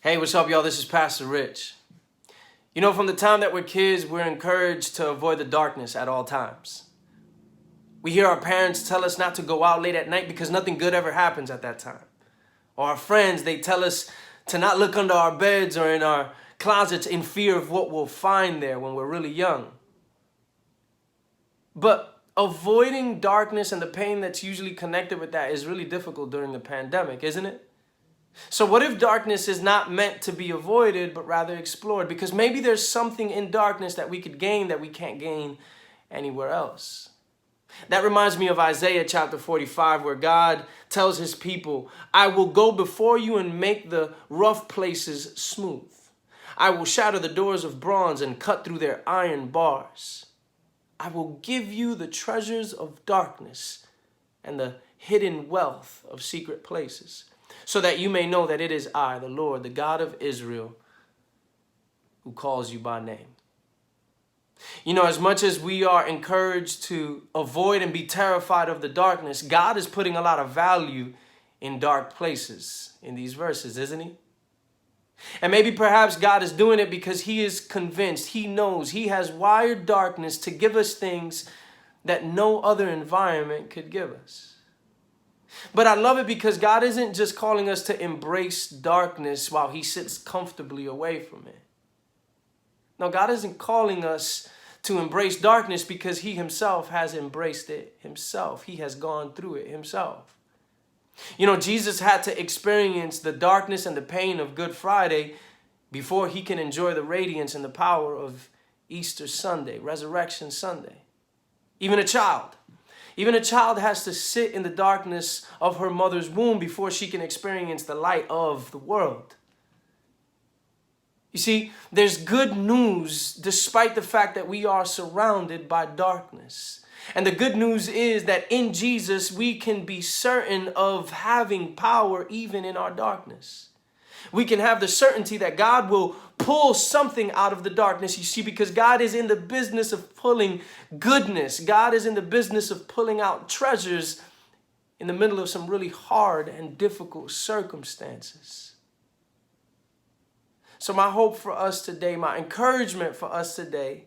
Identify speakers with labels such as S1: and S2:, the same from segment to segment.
S1: Hey, what's up, y'all? This is Pastor Rich. You know, from the time that we're kids, we're encouraged to avoid the darkness at all times. We hear our parents tell us not to go out late at night because nothing good ever happens at that time. Or our friends, they tell us to not look under our beds or in our closets in fear of what we'll find there when we're really young. But avoiding darkness and the pain that's usually connected with that is really difficult during the pandemic, isn't it? So what if darkness is not meant to be avoided, but rather explored? Because maybe there's something in darkness that we could gain that we can't gain anywhere else. That reminds me of Isaiah chapter 45, where God tells his people, I will go before you and make the rough places smooth. I will shatter the doors of bronze and cut through their iron bars. I will give you the treasures of darkness and the hidden wealth of secret places, so that you may know that it is I, the Lord, the God of Israel, who calls you by name. You know, as much as we are encouraged to avoid and be terrified of the darkness, God is putting a lot of value in dark places in these verses, isn't he? And maybe perhaps God is doing it because he is convinced, he knows, he has wired darkness to give us things that no other environment could give us. But I love it because God isn't just calling us to embrace darkness while he sits comfortably away from it. No, God isn't calling us to embrace darkness because he himself has embraced it himself. He has gone through it himself. You know, Jesus had to experience the darkness and the pain of Good Friday before he can enjoy the radiance and the power of Easter Sunday, Resurrection Sunday. Even a child has to sit in the darkness of her mother's womb before she can experience the light of the world. You see, there's good news despite the fact that we are surrounded by darkness. And the good news is that in Jesus, we can be certain of having power even in our darkness. We can have the certainty that God will pull something out of the darkness, you see, because God is in the business of pulling goodness. God is in the business of pulling out treasures in the middle of some really hard and difficult circumstances. So my hope for us today, my encouragement for us today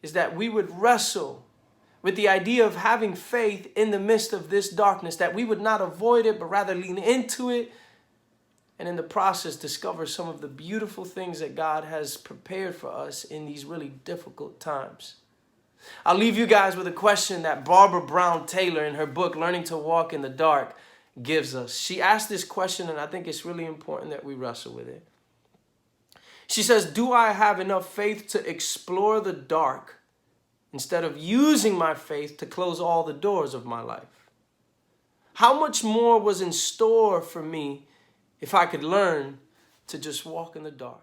S1: is that we would wrestle with the idea of having faith in the midst of this darkness, that we would not avoid it, but rather lean into it, and in the process discover some of the beautiful things that God has prepared for us in these really difficult times. I'll leave you guys with a question that Barbara Brown Taylor in her book, Learning to Walk in the Dark, gives us. She asked this question, and I think it's really important that we wrestle with it. She says, do I have enough faith to explore the dark instead of using my faith to close all the doors of my life? How much more was in store for me if I could learn to just walk in the dark?